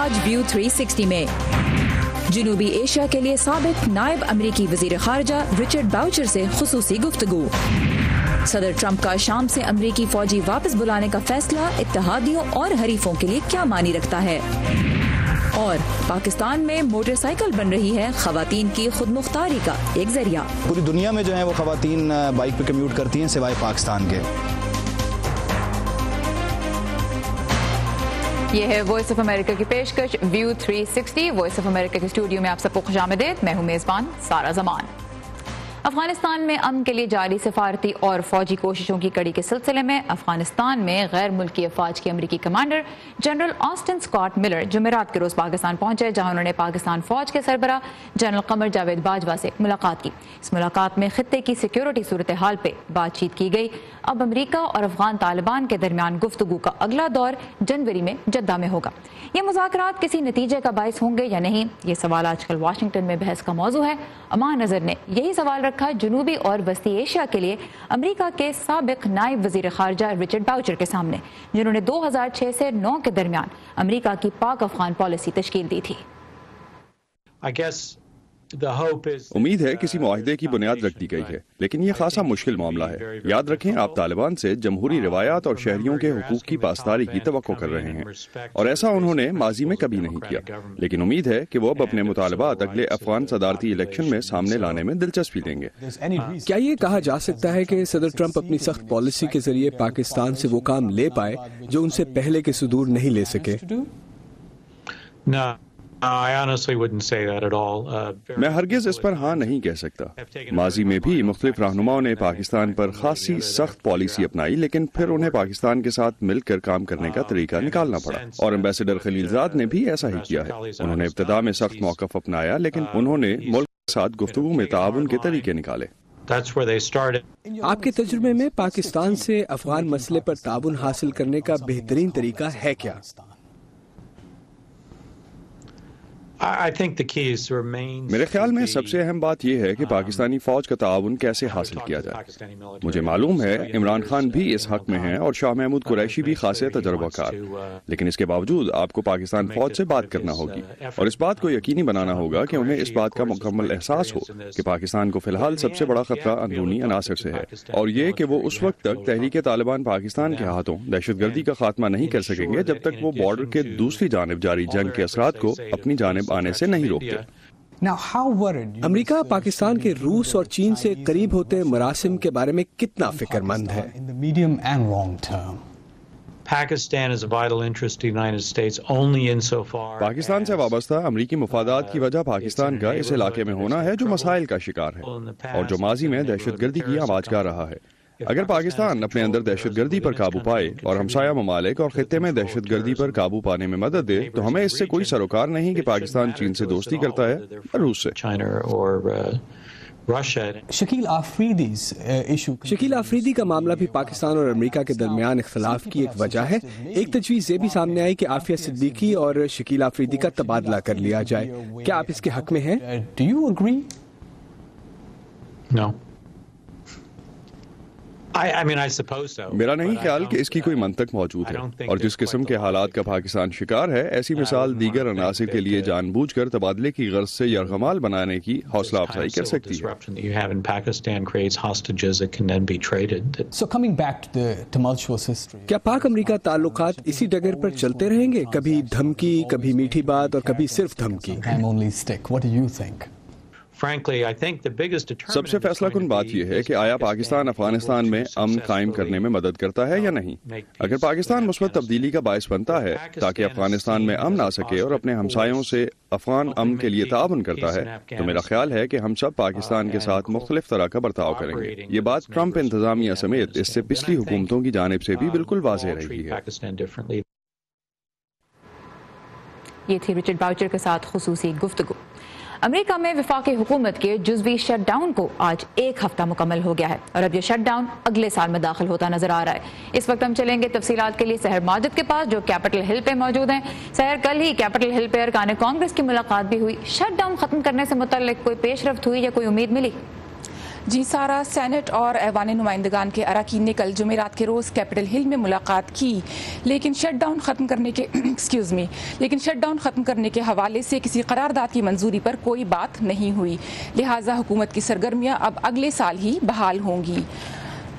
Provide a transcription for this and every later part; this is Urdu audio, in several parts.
آج ویو 360 میں جنوبی ایشیا کے لیے سابق نائب امریکی وزیر خارجہ رچرڈ باؤچر سے خصوصی گفتگو. صدر ٹرمپ کا شام سے امریکی فوجی واپس بلانے کا فیصلہ اتحادیوں اور حریفوں کے لیے کیا معنی رکھتا ہے؟ اور پاکستان میں موٹر سائیکل بن رہی ہے خواتین کی خود مختاری کا ایک ذریعہ. پوری دنیا میں جو ہے وہ خواتین بائک پہ کمیوٹ کرتی ہیں سوائے پاکستان کے. یہ ہے وائس آف امریکہ کی پیشکش ویو 360. وائس آف امریکہ کے اسٹوڈیو میں آپ سب کو خوش آمدید. میں ہوں میزبان سارا زمان. افغانستان میں امن کے لیے جاری سفارتی اور فوجی کوششوں کی کڑی کے سلسلے میں افغانستان میں غیر ملکی افواج کے امریکی commander general Aston Scott Miller جمعرات کے روز پاکستان پہنچے، جہاں انہوں نے پاکستان فوج کے سربراہ جنرل قمر جاوید باجوہ سے ملاقات کی. اس ملاقات میں خطے کی سیکیورٹی صورتحال پہ بات چیت کی گئی. اب امریکہ اور افغان طالبان کے درمیان گفتگو کا اگلا دور جنوری میں جدہ میں ہوگا. یہ مذاکرات کسی نتیجے کا باعث ہوں گے یا نہیں، یہ سوال آج کل واشنگٹن میں بحث کا موضوع ہے. امان نظر نے یہی سوال رکھا جنوبی اور وسطی ایشیا کے لیے امریکہ کے سابق نائب وزیر خارجہ رچرڈ باؤچر کے سامنے، جنہوں نے 2006 سے 2009 کے درمیان امریکہ کی پاک افغان پالیسی تشکیل دی تھی. امید ہے کسی معاہدے کی بنیاد رکھ دی گئی ہے، لیکن یہ خاصا مشکل معاملہ ہے. یاد رکھیں آپ طالبان سے جمہوری روایات اور شہریوں کے حقوق کی پاسداری کی توقع کر رہے ہیں، اور ایسا انہوں نے ماضی میں کبھی نہیں کیا. لیکن امید ہے کہ وہ اب اپنے مطالبات اگلے افغان صدارتی الیکشن میں سامنے لانے میں دلچسپی لیں گے. کیا یہ کہا جا سکتا ہے کہ صدر ٹرمپ اپنی سخت پالیسی کے ذریعے پاکستان سے وہ کام لے پائے جو ان سے پہلے کے صدور نہیں لے سکے؟ میں ہرگز اس پر ہاں نہیں کہہ سکتا. ماضی میں بھی مختلف رہنماؤں نے پاکستان پر خاصی سخت پالیسی اپنائی، لیکن پھر انہیں پاکستان کے ساتھ مل کر کام کرنے کا طریقہ نکالنا پڑا، اور ایمبیسڈر خلیلزاد نے بھی ایسا ہی کیا ہے. انہوں نے ابتدا میں سخت موقف اپنایا، لیکن انہوں نے ملک کے ساتھ گفتگو میں تعاون کے طریقے نکالے. آپ کے تجربے میں پاکستان سے افغان مسئلے پر تعاون حاصل کرنے کا بہترین طریقہ ہے کیا؟ میرے خیال میں سب سے اہم بات یہ ہے کہ پاکستانی فوج کا تعاون کیسے حاصل کیا جائے. مجھے معلوم ہے عمران خان بھی اس حق میں ہیں اور شاہ محمود قریشی بھی خاصے تجربہ کار، لیکن اس کے باوجود آپ کو پاکستان فوج سے بات کرنا ہوگی، اور اس بات کو یقینی بنانا ہوگا کہ انہیں اس بات کا مکمل احساس ہو کہ پاکستان کو فی الحال سب سے بڑا خطرہ اندرونی عناصر سے ہے، اور یہ کہ وہ اس وقت تک تحریک طالبان پاکستان کے ہاتھوں دہشت گردی کا خاتمہ نہیں کر سکیں گے جب تک وہ بارڈر کے دوسری جانب جاری جنگ کے اثرات کو اپنی جانب آنے سے نہیں روکتے. امریکہ پاکستان کے روس اور چین سے قریب ہوتے مراسم کے بارے میں کتنا فکر مند ہے؟ پاکستان سے وابستہ امریکی مفادات کی وجہ پاکستان کا اس علاقے میں ہونا ہے جو مسائل کا شکار ہے اور جو ماضی میں دہشت گردی کی آواز کا رہا ہے. اگر پاکستان اپنے اندر دہشت گردی پر قابو پائے اور ہمسایہ ممالک اور خطے میں دہشت گردی پر قابو پانے میں مدد دے تو ہمیں اس سے کوئی سروکار نہیں کہ پاکستان چین سے دوستی کرتا ہے اور روس سے. شکیل آفریدی کا معاملہ بھی پاکستان اور امریکہ کے درمیان اختلاف کی ایک وجہ ہے. ایک تجویز یہ بھی سامنے آئی کہ عافیہ صدیقی اور شکیل آفریدی کا تبادلہ کر لیا جائے. کیا آپ اس کے حق میں ہیں؟ میرا نہیں خیال کہ اس کی کوئی منطق موجود ہے، اور جس قسم کے حالات کا پاکستان شکار ہے، ایسی مثال دیگر عناصر کے لیے جان بوجھ کر تبادلے کی غرض سے یرغمال بنانے کی حوصلہ افزائی کر سکتی ہے. کیا پاک امریکہ تعلقات اسی ڈگر پر چلتے رہیں گے؟ کبھی دھمکی، کبھی میٹھی بات اور کبھی صرف دھمکی؟ سب سے فیصلہ کن بات یہ ہے کہ آیا پاکستان افغانستان میں امن قائم کرنے میں مدد کرتا ہے یا نہیں. اگر پاکستان مثبت تبدیلی کا باعث بنتا ہے تاکہ افغانستان میں امن آ سکے اور اپنے ہمسایوں سے افغان امن کے لیے تعاون کرتا ہے تو میرا خیال ہے کہ ہم سب پاکستان کے ساتھ مختلف طرح کا برتاؤ کریں گے. یہ بات ٹرمپ انتظامیہ سمیت اس سے پچھلی حکومتوں کی جانب سے بھی بالکل واضح رہی ہے. یہ تھی رچرڈ باؤچر کے ساتھ خصوصی گفتگو. امریکہ میں وفاقی حکومت کے جزوی شٹ ڈاؤن کو آج 1 ہفتہ مکمل ہو گیا ہے اور اب یہ شٹ ڈاؤن اگلے سال میں داخل ہوتا نظر آ رہا ہے. اس وقت ہم چلیں گے تفصیلات کے لیے سحر ماجد کے پاس جو کیپٹل ہل پہ موجود ہیں. سحر، کل ہی کیپٹل ہل پہ ارکان کانگریس کی ملاقات بھی ہوئی. شٹ ڈاؤن ختم کرنے سے متعلق کوئی پیش رفت ہوئی یا کوئی امید ملی؟ جی سارا، سینٹ اور ایوان نمائندگان کے اراکین نے کل جمعرات کے روز کیپٹل ہل میں ملاقات کی، لیکن شٹ ڈاؤن ختم کرنے کے حوالے سے کسی قرارداد کی منظوری پر کوئی بات نہیں ہوئی، لہٰذا حکومت کی سرگرمیاں اب اگلے سال ہی بحال ہوں گی۔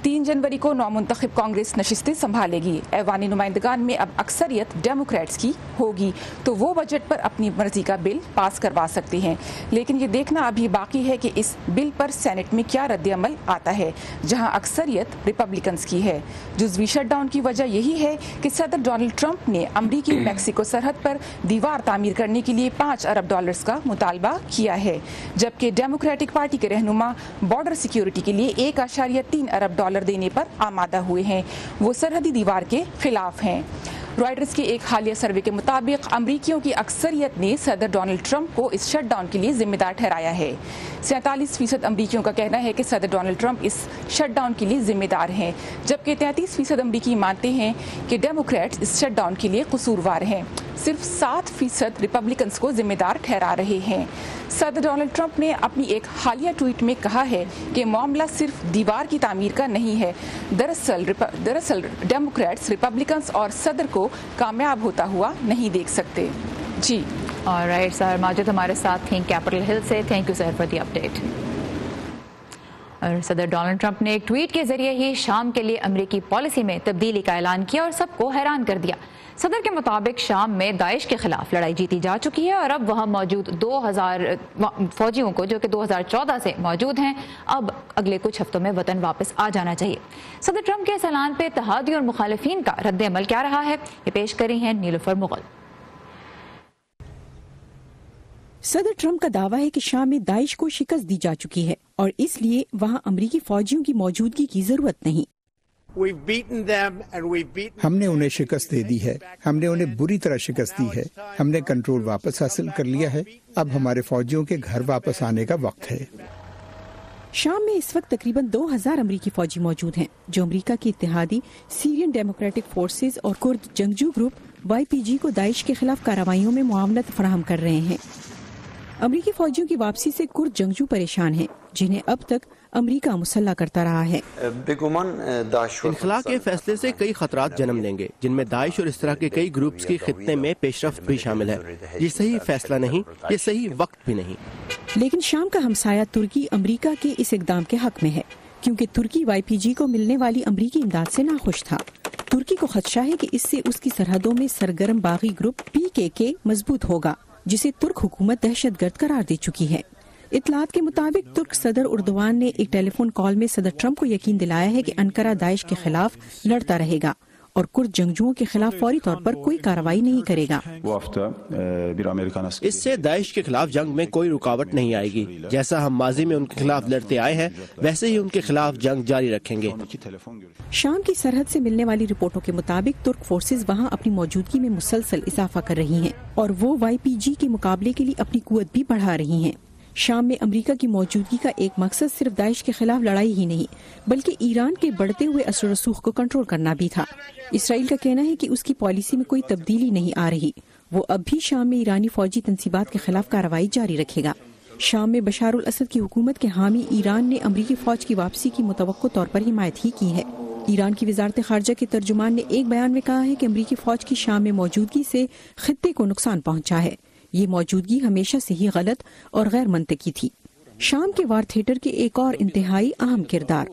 3 جنوری کو نومنتخب کانگریس نشستیں سنبھالے گی۔ ایوانی نمائندگان میں اب اکثریت ڈیموکریٹس کی ہوگی تو وہ بجٹ پر اپنی مرضی کا بل پاس کروا سکتے ہیں، لیکن یہ دیکھنا ابھی باقی ہے کہ اس بل پر سینٹ میں کیا رد عمل آتا ہے، جہاں اکثریت ریپبلکنز کی ہے۔ جزوی شٹ ڈاؤن کی وجہ یہی ہے کہ صدر ڈونلڈ ٹرمپ نے امریکی میکسیکو سرحد پر دیوار تعمیر کرنے کے لیے $5 ارب کا مطالبہ کیا ہے، جبکہ ڈیموکریٹک پارٹی کے رہنما بارڈر سیکیورٹی کے لیے $1.3 ارب دینے پر آمادہ ہوئے ہیں۔ وہ سرحدی دیوار کے خلاف ہیں۔ رائٹرز کے ایک حالیہ سروے کے مطابق امریکیوں کی اکثریت نے صدر ڈونلڈ ٹرمپ کو اس شٹ ڈاؤن کے لیے ذمہ دار ٹھہرایا ہے۔ 47% امریکیوں کا کہنا ہے کہ صدر ڈونلڈ ٹرمپ اس شٹ ڈاؤن کے لیے ذمہ دار ہیں، جبکہ 33% امریکی مانتے ہیں کہ ڈیموکریٹس اس شٹ ڈاؤن کے لیے قصوروار ہیں۔ صرف 7% ریپبلکنز کو ذمہ دار ٹھہرا رہے ہیں۔ صدر ڈونلڈ ٹرمپ نے اپنی ایک حالیہ ٹویٹ میں کہا ہے کہ معاملہ صرف دیوار کی تعمیر کا نہیں ہے، دراصل ڈیموکریٹس ریپبلکنز اور صدر کو کامیاب ہوتا ہوا نہیں دیکھ سکتے۔ جی آلرائٹ سر، ماجد ہمارے ساتھ تھیں کیپٹل ہل سے، thank you sir for the update. اور صدر ڈونلڈ ٹرمپ نے ایک ٹویٹ کے ذریعے ہی شام کے لیے امریکی پالیسی میں تبدیلی کا اعلان کیا اور سب کو حیران کر دیا۔ صدر کے مطابق شام میں داعش کے خلاف لڑائی جیتی جا چکی ہے اور اب وہاں موجود 2000 فوجیوں کو، جو کہ 2014 سے موجود ہیں، اب اگلے کچھ ہفتوں میں وطن واپس آ جانا چاہیے۔ صدر ٹرمپ کے اس اعلان پہ اتحادیوں اور مخالفین کا رد عمل کیا رہا ہے، یہ پیش کری ہیں نیلوفر مغل۔ صدر ٹرمپ کا دعویٰ ہے کہ شام میں داعش کو شکست دی جا چکی ہے اور اس لیے وہاں امریکی فوجیوں کی موجودگی کی ضرورت نہیں۔ ہم نے انہیں شکست دے دی ہے، ہم نے انہیں بری طرح شکست دی ہے، ہم نے کنٹرول واپس حاصل کر لیا ہے، اب ہمارے فوجیوں کے گھر واپس آنے کا وقت ہے۔ شام میں اس وقت تقریباً 2000 امریکی فوجی موجود ہیں جو امریکہ کی اتحادی سیرین ڈیموکریٹک فورسز اور کرد جنگجو گروپ YPG کو داعش کے خلاف کارروائیوں میں معاونت فراہم کر رہے ہیں۔ امریکی فوجیوں کی واپسی سے کرد جنگجو پریشان ہیں، جنہیں اب تک امریکہ مسلح کرتا رہا ہے۔ انخلا کے فیصلے سے کئی خطرات جنم لیں گے، جن میں داعش اور اس طرح کے کئی گروپس کی خطے میں پیش رفت بھی شامل ہے۔ یہ صحیح فیصلہ نہیں، یہ صحیح وقت بھی نہیں۔ لیکن شام کا ہمسایہ ترکی امریکہ کے اس اقدام کے حق میں ہے، کیونکہ ترکی YPG کو ملنے والی امریکی امداد سے ناخوش تھا۔ ترکی کو خدشہ ہے کہ اس سے اس کی سرحدوں میں سرگرم باغی گروپ PKK مضبوط ہوگا، جسے ترک حکومت دہشت گرد قرار دے چکی ہے۔ اطلاعات کے مطابق ترک صدر اردوان نے ایک ٹیلی فون کال میں صدر ٹرمپ کو یقین دلایا ہے کہ انقرہ داعش کے خلاف لڑتا رہے گا اور کرد جنگجوؤں کے خلاف فوری طور پر کوئی کارروائی نہیں کرے گا۔ اس سے داعش کے خلاف جنگ میں کوئی رکاوٹ نہیں آئے گی۔ جیسا ہم ماضی میں ان کے خلاف لڑتے آئے ہیں، ویسے ہی ان کے خلاف جنگ جاری رکھیں گے۔ شام کی سرحد سے ملنے والی رپورٹوں کے مطابق ترک فورسز وہاں اپنی موجودگی میں مسلسل اضافہ کر رہی ہیں اور وہ YPG کے مقابلے کے لیے اپنی قوت بھی بڑھا رہی ہیں۔ شام میں امریکہ کی موجودگی کا ایک مقصد صرف داعش کے خلاف لڑائی ہی نہیں، بلکہ ایران کے بڑھتے ہوئے اثر و رسوخ کو کنٹرول کرنا بھی تھا۔ اسرائیل کا کہنا ہے کہ اس کی پالیسی میں کوئی تبدیلی نہیں آ رہی، وہ اب بھی شام میں ایرانی فوجی تنصیبات کے خلاف کارروائی جاری رکھے گا۔ شام میں بشار الاسد کی حکومت کے حامی ایران نے امریکی فوج کی واپسی کی متوقع طور پر حمایت ہی کی ہے۔ ایران کی وزارت خارجہ کے ترجمان نے ایک بیان میں کہا ہے کہ امریکی فوج کی شام میں موجودگی سے خطے کو نقصان پہنچا ہے، یہ موجودگی ہمیشہ سے ہی غلط اور غیر منطقی تھی۔ شام کے وار تھیٹر کے ایک اور انتہائی اہم کردار،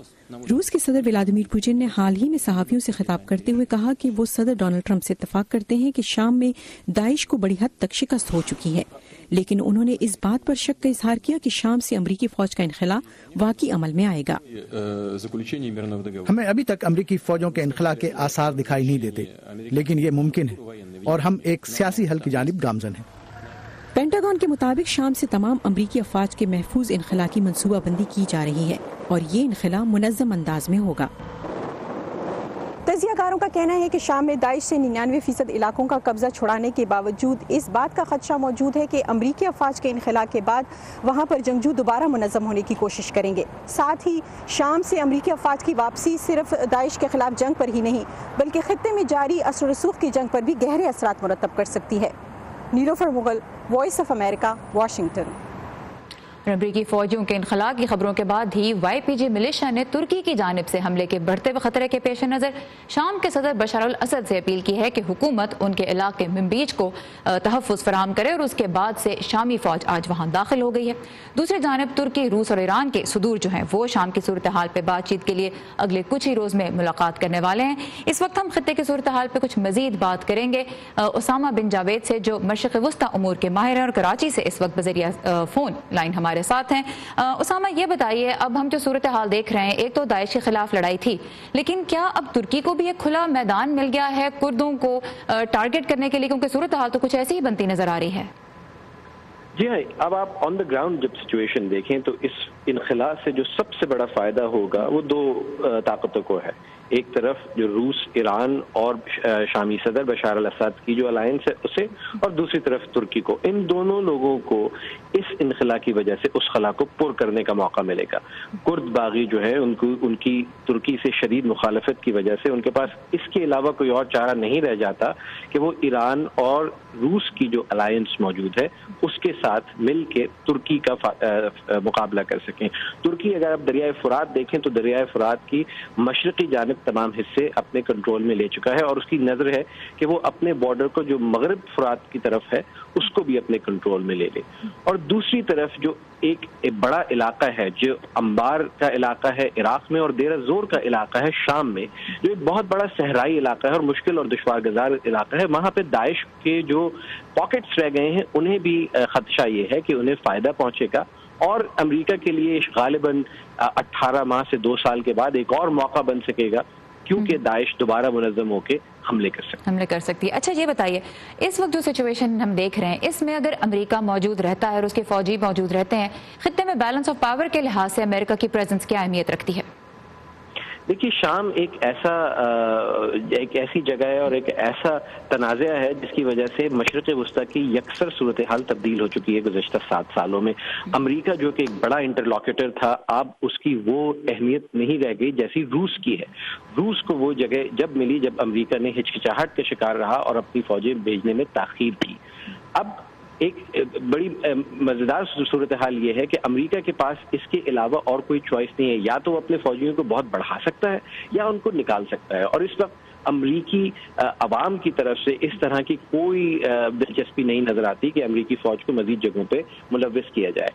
روس کے صدر ولادیمیر پوٹن نے حال ہی میں صحافیوں سے خطاب کرتے ہوئے کہا کہ وہ صدر ڈونلڈ ٹرمپ سے اتفاق کرتے ہیں کہ شام میں داعش کو بڑی حد تک شکست ہو چکی ہے، لیکن انہوں نے اس بات پر شک کا اظہار کیا کہ شام سے امریکی فوج کا انخلا واقعی عمل میں آئے گا۔ ہمیں ابھی تک امریکی فوجوں کے انخلا کے آثار دکھائی نہیں دیتے، لیکن یہ ممکن ہے اور ہم ایک سیاسی حل کی جانب گامزن ہیں۔ پینٹاگون کے مطابق شام سے تمام امریکی افواج کے محفوظ انخلا کی منصوبہ بندی کی جا رہی ہے اور یہ انخلا منظم انداز میں ہوگا۔ تجزیہ کاروں کا کہنا ہے کہ شام میں داعش سے 99% علاقوں کا قبضہ چھڑانے کے باوجود اس بات کا خدشہ موجود ہے کہ امریکی افواج کے انخلا کے بعد وہاں پر جنگجو دوبارہ منظم ہونے کی کوشش کریں گے۔ ساتھ ہی شام سے امریکی افواج کی واپسی صرف داعش کے خلاف جنگ پر ہی نہیں بلکہ خطے میں جاری اثر و رسوخ کی جنگ پر بھی گہرے اثرات مرتب کر سکتی ہے۔ Nilofar Mughal, voice of America, Washington. امریکی فوجیوں کے انخلاء کی خبروں کے بعد ہی YPG ملیشیا نے ترکی کی جانب سے حملے کے بڑھتے ہوئے خطرے کے پیش نظر شام کے صدر بشار الاسد سے اپیل کی ہے کہ حکومت ان کے علاقے منبیج کو تحفظ فراہم کرے، اور اس کے بعد سے شامی فوج آج وہاں داخل ہو گئی ہے۔ دوسری جانب ترکی، روس اور ایران کے صدور جو ہیں وہ شام کی صورتحال پہ بات چیت کے لیے اگلے کچھ ہی روز میں ملاقات کرنے والے ہیں۔ اس وقت ہم خطے کی صورتحال پہ کچھ مزید بات کریں گے اسامہ بن جاوید سے، جو مشرق وسطی امور کے ماہر ہیں اور کراچی سے اس وقت بذریعہ فون لائن ہمارے ساتھ ہیں۔ اسامہ، یہ بتائیے، اب ہم جو صورتحال دیکھ رہے ہیں، ایک تو داعش کے خلاف لڑائی تھی، لیکن کیا اب ترکی کو بھی ایک کھلا میدان مل گیا ہے کردوں کو ٹارگٹ کرنے کے لیے، کیونکہ صورتحال تو کچھ ایسی ہی بنتی نظر آ رہی ہے؟ جی ہاں، اب آپ آن دا گراؤنڈ جب سچویشن دیکھیں تو اس انخلاء سے جو سب سے بڑا فائدہ ہوگا وہ دو طاقتوں کو ہے۔ ایک طرف جو روس، ایران اور شامی صدر بشار الاسد کی جو الائنس ہے اسے، اور دوسری طرف ترکی کو۔ ان دونوں لوگوں کو اس انخلاء کی وجہ سے اس خلا کو پر کرنے کا موقع ملے گا۔ کرد باغی جو ہے ان کی ترکی سے شدید مخالفت کی وجہ سے ان کے پاس اس کے علاوہ کوئی اور چارہ نہیں رہ جاتا کہ وہ ایران اور روس کی جو الائنس موجود ہے اس کے ساتھ مل کے ترکی کا مقابلہ کر سکیں۔ ترکی اگر آپ دریائے فرات دیکھیں تو دریائے فرات کی مشرقی جانب تمام حصے اپنے کنٹرول میں لے چکا ہے، اور اس کی نظر ہے کہ وہ اپنے بارڈر کو جو مغرب فرات کی طرف ہے اس کو بھی اپنے کنٹرول میں لے لے۔ اور دوسری طرف جو ایک بڑا علاقہ ہے جو انبار کا علاقہ ہے عراق میں، اور دیر الزور کا علاقہ ہے شام میں، جو ایک بہت بڑا صحرائی علاقہ ہے اور مشکل اور دشوار گزار علاقہ ہے، وہاں پہ داعش کے جو پاکٹس رہ گئے ہیں انہیں بھی خدشہ یہ ہے کہ انہیں فائدہ پہنچے گا، اور امریکہ کے لیے غالباً 18 ماہ سے 2 سال کے بعد ایک اور موقع بن سکے گا، کیونکہ داعش دوبارہ منظم ہو کے حملے کر سکتی ہے۔ اچھا، یہ بتائیے، اس وقت جو سچویشن ہم دیکھ رہے ہیں اس میں اگر امریکہ موجود رہتا ہے اور اس کے فوجی موجود رہتے ہیں، خطے میں بیلنس آف پاور کے لحاظ سے امریکہ کی پریزنس کیا اہمیت رکھتی ہے؟ دیکھیے، شام ایک ایسی جگہ ہے اور ایک ایسا تنازع ہے جس کی وجہ سے مشرق وسطی کی یکسر صورتحال تبدیل ہو چکی ہے گزشتہ 7 سالوں میں۔ امریکہ جو کہ ایک بڑا انٹرلاکیٹر تھا، اب اس کی وہ اہمیت نہیں رہ گئی جیسی روس کی ہے۔ روس کو وہ جگہ جب ملی جب امریکہ نے ہچکچاہٹ کا شکار رہا اور اپنی فوجیں بھیجنے میں تاخیر کی۔ اب ایک بڑی مزیدار صورتحال یہ ہے کہ امریکہ کے پاس اس کے علاوہ اور کوئی چوائس نہیں ہے، یا تو وہ اپنے فوجیوں کو بہت بڑھا سکتا ہے یا ان کو نکال سکتا ہے، اور اس وقت امریکی عوام کی طرف سے اس طرح کی کوئی دلچسپی نہیں نظر آتی کہ امریکی فوج کو مزید جگہوں پہ ملوث کیا جائے۔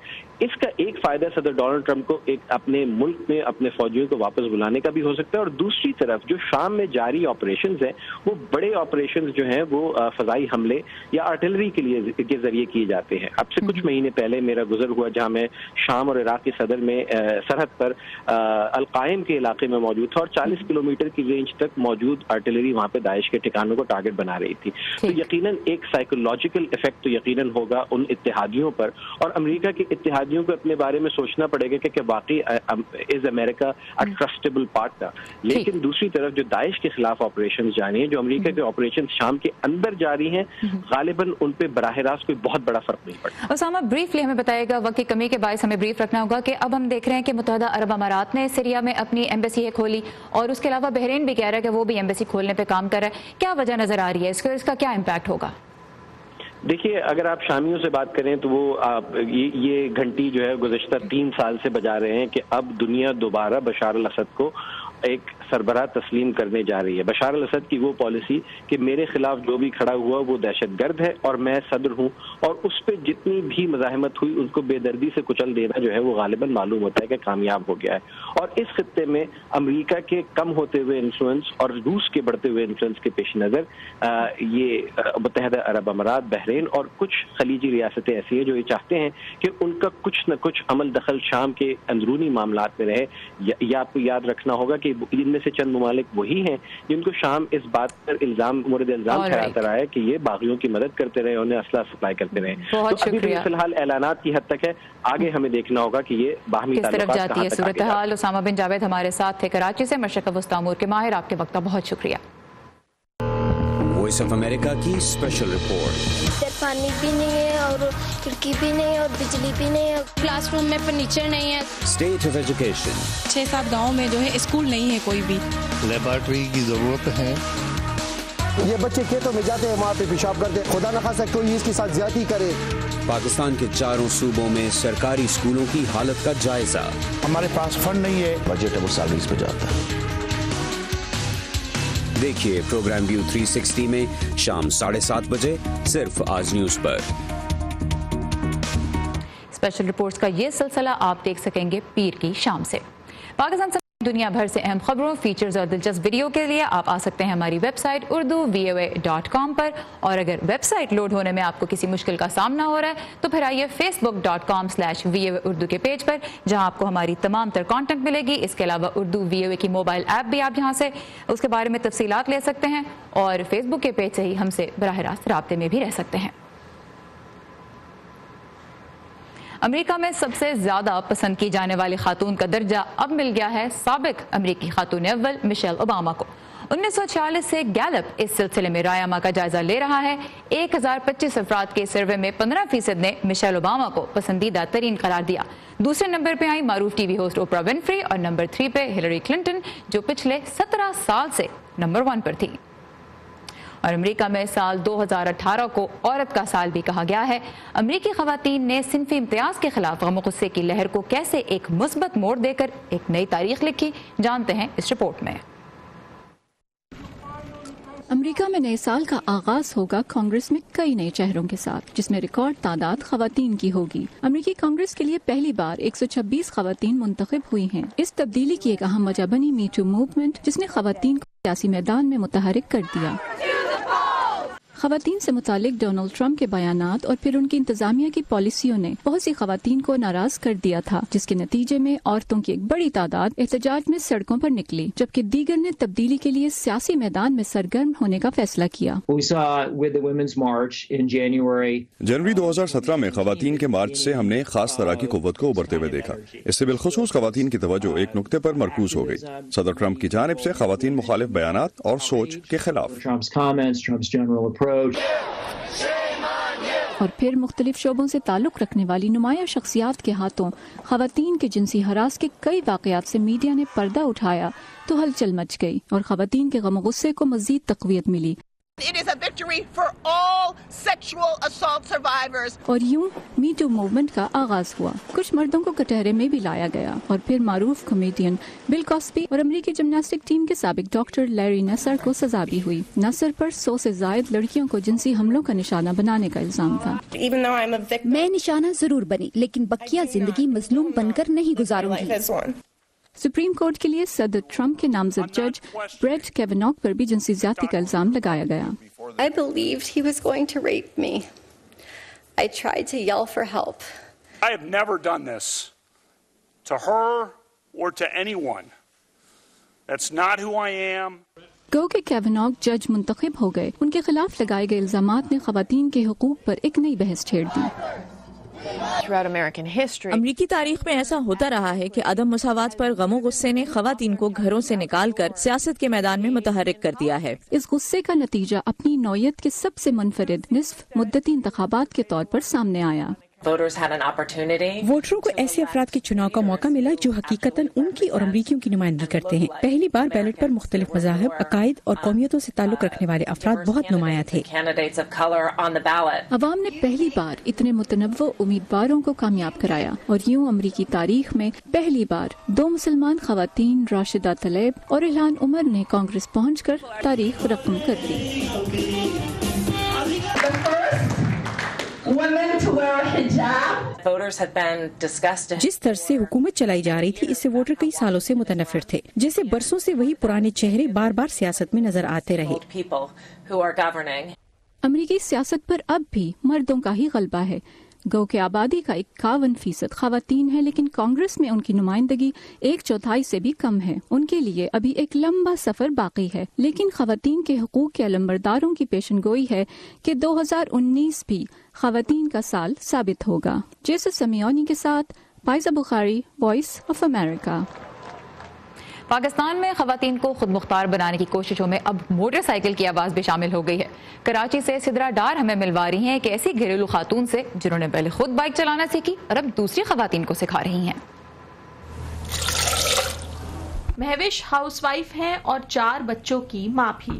اس کا ایک فائدہ صدر ڈونلڈ ٹرمپ کو ایک اپنے ملک میں اپنے فوجیوں کو واپس بلانے کا بھی ہو سکتا ہے، اور دوسری طرف جو شام میں جاری آپریشنز ہیں وہ بڑے آپریشنز جو ہیں وہ فضائی حملے یا آرٹلری کے ذریعے کیے جاتے ہیں۔ اب سے کچھ مہینے پہلے میرا گزر ہوا جہاں میں شام اور عراق کی صدر میں سرحد پر القائم کے علاقے میں موجود تھا، اور 40 کلومیٹر کی رینج تک موجود آرٹلری وہاں پہ داعش کے ٹھکانوں کو ٹارگٹ بنا رہی تھی۔ تو یقیناً ایک سائیکولوجیکل افیکٹ تو یقیناً ہوگا ان اتحادیوں پر، اور امریکہ کے اتحادیوں کو اپنے بارے میں سوچنا پڑے گا کہ واقعی از امریکہ اے ٹرسٹیبل پارٹنر۔ لیکن دوسری طرف جو داعش کے خلاف آپریشن جاری ہیں، جو امریکہ کے آپریشن شام کے اندر جاری ہیں، غالباً ان پہ براہ راست کوئی بہت بڑا فرق نہیں پڑتا۔ اسامہ، بریفلی ہمیں بتائے گا، وقت کی کمی کے باعث ہمیں بریف رکھنا ہوگا کہ اب ہم دیکھ رہے ہیں کہ متحدہ عرب امارات نے سیریا میں اپنی ایمبیسی کھولی، اور اس کے علاوہ بحرین بھی کہہ رہا ہے کہ وہ بھی ایمبیسی کھولنے پہ کام کر رہا ہے۔ کیا وجہ نظر آ رہی ہے اس کا کیا امپیکٹ ہوگا؟ دیکھیے، اگر آپ شامیوں سے بات کریں تو وہ یہ گھنٹی جو ہے گزشتہ 3 سال سے بجا رہے ہیں کہ اب دنیا دوبارہ بشار الاسد کو ایک سربراہ تسلیم کرنے جا رہی ہے۔ بشار الاسد کی وہ پالیسی کہ میرے خلاف جو بھی کھڑا ہوا وہ دہشت گرد ہے اور میں صدر ہوں، اور اس پہ جتنی بھی مزاحمت ہوئی ان کو بے دردی سے کچل دینا جو ہے وہ غالباً معلوم ہوتا ہے کہ کامیاب ہو گیا ہے۔ اور اس خطے میں امریکہ کے کم ہوتے ہوئے انفلوئنس اور روس کے بڑھتے ہوئے انفلوئنس کے پیش نظر یہ متحدہ عرب امارات، بحرین اور کچھ خلیجی ریاستیں ایسی ہیں جو یہ چاہتے ہیں کہ ان کا کچھ نہ کچھ عمل دخل شام کے اندرونی معاملات میں رہے۔ یا آپ کو یاد رکھنا ہوگا کہ ان میں سے چند ممالک وہی ہیں جن کو شام اس بات پر مورد الزام ٹھہراتا رہا ہے کہ یہ باغیوں کی مدد کرتے رہے، انہیں اسلحہ سپلائی کرتے رہے۔ تو ابھی بھی فی الحال اعلانات کی حد تک ہے، آگے ہمیں دیکھنا ہوگا کہ یہ باہمی تعلقات کس طرف جاتی ہے صورتحال۔ اسامہ بن جاوید ہمارے ساتھ تھے کراچی سے، مشرق وسطی امور کے ماہر، آپ کے وقت کا بہت شکریہ۔ وائس آف امریکہ کی اسپیشل رپورٹ۔ پانی بھی نہیں ہے اور کھڑکی بھی نہیں ہے اور بجلی بھی نہیں ہے، کلاس روم میں فرنیچر نہیں ہے۔ State of education. 6-7 گاؤں میں جو ہے اسکول نہیں ہے کوئی بھی۔ لیبارٹری کی ضرورت ہے، یہ بچے کھیتوں میں جاتے ہیں وہاں پہ پیشاب کرتے ہیں, خدا نخواستہ کوئی اس کے ساتھ زیادتی کرے. پاکستان کے 4 صوبوں میں سرکاری اسکولوں کی حالت کا جائزہ. ہمارے پاس فنڈ نہیں ہے, بجٹ ہے وہ سیلریز پہ جاتا ہے. دیکھیے پروگرام ویو 360 میں شام 7:30 بجے صرف آج نیوز پر. اسپیشل رپورٹس کا یہ سلسلہ آپ دیکھ سکیں گے پیر کی شام سے. پاکستان سے دنیا بھر سے اہم خبروں, فیچرز اور دلچسپ ویڈیو کے لیے آپ آ سکتے ہیں ہماری ویب سائٹ urdu.voa.com پر. اور اگر ویب سائٹ لوڈ ہونے میں آپ کو کسی مشکل کا سامنا ہو رہا ہے تو پھر آئیے facebook.com/VOA اردو کے پیج پر, جہاں آپ کو ہماری تمام تر کانٹینٹ ملے گی. اس کے علاوہ اردو VOA کی موبائل ایپ بھی آپ یہاں سے اس کے بارے میں تفصیلات لے سکتے ہیں, اور فیس بک کے پیج سے ہی ہم سے براہ راست رابطے میں بھی رہ سکتے ہیں. امریکہ میں سب سے زیادہ پسند کی جانے والی خاتون کا درجہ اب مل گیا ہے سابق امریکی خاتون اول مشیل اوباما کو. 1946 سے گیلپ اس سلسلے میں رائے عامہ کا جائزہ لے رہا ہے. 1025 افراد کے سروے میں 15% نے مشیل اوباما کو پسندیدہ ترین قرار دیا. دوسرے نمبر پہ آئی معروف ٹی وی ہوسٹ اوپرا ونفری, اور نمبر 3 پہ ہلری کلنٹن, جو پچھلے 17 سال سے نمبر 1 پر تھی. اور امریکہ میں سال 2018 کو عورت کا سال بھی کہا گیا ہے. امریکی خواتین نے صنفی امتیاز کے خلاف غم و غصے کی لہر کو کیسے ایک مثبت موڑ دے کر ایک نئی تاریخ لکھی, جانتے ہیں اس رپورٹ میں. امریکہ میں نئے سال کا آغاز ہوگا کانگریس میں کئی نئے چہروں کے ساتھ, جس میں ریکارڈ تعداد خواتین کی ہوگی. امریکی کانگریس کے لیے پہلی بار 126 خواتین منتخب ہوئی ہیں. اس تبدیلی کی ایک اہم وجہ بنی می ٹو موومنٹ, جس نے خواتین کو سیاسی میدان میں متحرک کر دیا. خواتین سے متعلق ڈونلڈ ٹرمپ کے بیانات اور پھر ان کی انتظامیہ کی پالیسیوں نے بہت سی خواتین کو ناراض کر دیا تھا, جس کے نتیجے میں عورتوں کی ایک بڑی تعداد احتجاج میں سڑکوں پر نکلی, جبکہ دیگر نے تبدیلی کے لیے سیاسی میدان میں سرگرم ہونے کا فیصلہ کیا. جنوری 2017 میں خواتین کے مارچ سے ہم نے خاص طرح کی قوت کو ابھرتے ہوئے دیکھا. اس سے بالخصوص خواتین کی توجہ ایک نقطے پر مرکوز ہو گئی, صدر ٹرمپ کی جانب سے خواتین مخالف بیانات اور سوچ کے خلاف. اور پھر مختلف شعبوں سے تعلق رکھنے والی نمایاں شخصیات کے ہاتھوں خواتین کے جنسی ہراس کے کئی واقعات سے میڈیا نے پردہ اٹھایا تو ہلچل مچ گئی اور خواتین کے غم و غصے کو مزید تقویت ملی. اور یوں می ٹو موومنٹ کا آغاز ہوا. کچھ مردوں کو کٹہرے میں بھی لایا گیا, اور پھر معروف کامیڈین بل کاسبی اور امریکی جمناسٹک ٹیم کے سابق ڈاکٹر لیری نصر کو سزا بھی ہوئی. نصر پر 100 سے زائد لڑکیوں کو جنسی حملوں کا نشانہ بنانے کا الزام تھا. میں نشانہ ضرور بنی, لیکن بقیہ زندگی مظلوم بن کر نہیں گزاروں گی. سپریم کورٹ کے لیے صدر ٹرمپ کے نامزد جج بریٹ کیوناگ پر بھی جنسی زیادتی کا الزام لگایا گیا. I believed he was going to rape me. I tried to yell for help. I have never done this to her or to anyone. That's not who I am. گو کہ کیوناگ جج منتخب ہو گئے, ان کے خلاف لگائے گئے الزامات نے خواتین کے حقوق پر ایک نئی بحث چھیڑ دی. امریکی تاریخ میں ایسا ہوتا رہا ہے کہ عدم مساوات پر غم و غصے نے خواتین کو گھروں سے نکال کر سیاست کے میدان میں متحرک کر دیا ہے. اس غصے کا نتیجہ اپنی نوعیت کے سب سے منفرد نصف مدتی انتخابات کے طور پر سامنے آیا. ووٹروں کو ایسے افراد کے چناؤ کا موقع ملا جو حقیقتاً ان کی اور امریکیوں کی نمائندگی کرتے ہیں. پہلی بار بیلٹ پر مختلف مذاہب, عقائد اور قومیتوں سے تعلق رکھنے والے افراد بہت نمایاں تھے. عوام نے پہلی بار اتنے متنوع امیدواروں کو کامیاب کرایا, اور یوں امریکی تاریخ میں پہلی بار 2 مسلمان خواتین راشدہ طلیب اور الہان عمر نے کانگریس پہنچ کر تاریخ رقم کر دی. جس طرز سے حکومت چلائی جا رہی تھی, اس سے ووٹر کئی سالوں سے متنفر تھے. جیسے برسوں سے وہی پرانے چہرے بار بار سیاست میں نظر آتے رہے. امریکی سیاست پر اب بھی مردوں کا ہی غلبہ ہے. گو کہ آبادی کا 51% خواتین ہے, لیکن کانگریس میں ان کی نمائندگی 1/4 سے بھی کم ہے. ان کے لیے ابھی ایک لمبا سفر باقی ہے, لیکن خواتین کے حقوق کے علمبرداروں کی پیشن گوئی ہے کہ 2019 بھی خواتین کا سال ثابت ہوگا. جیسے سمیونی کے ساتھ پائزہ بخاری, وائس آف امریکہ. پاکستان میں خواتین کو خود مختار بنانے کی کوششوں میں اب موٹر سائیکل کی آواز بھی شامل ہو گئی ہے. کراچی سے سدرا ڈار ہمیں ملوا رہی ہیں کہ ایسی گھریلو خاتون سے جنہوں نے پہلے خود بائک چلانا سیکھی اور اب دوسری خواتین کو سکھا رہی ہیں. مہوش ہاؤس وائف ہیں اور 4 بچوں کی ماں بھی.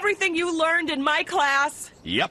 Everything you learned in my class. Yep.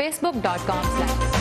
facebook.com/।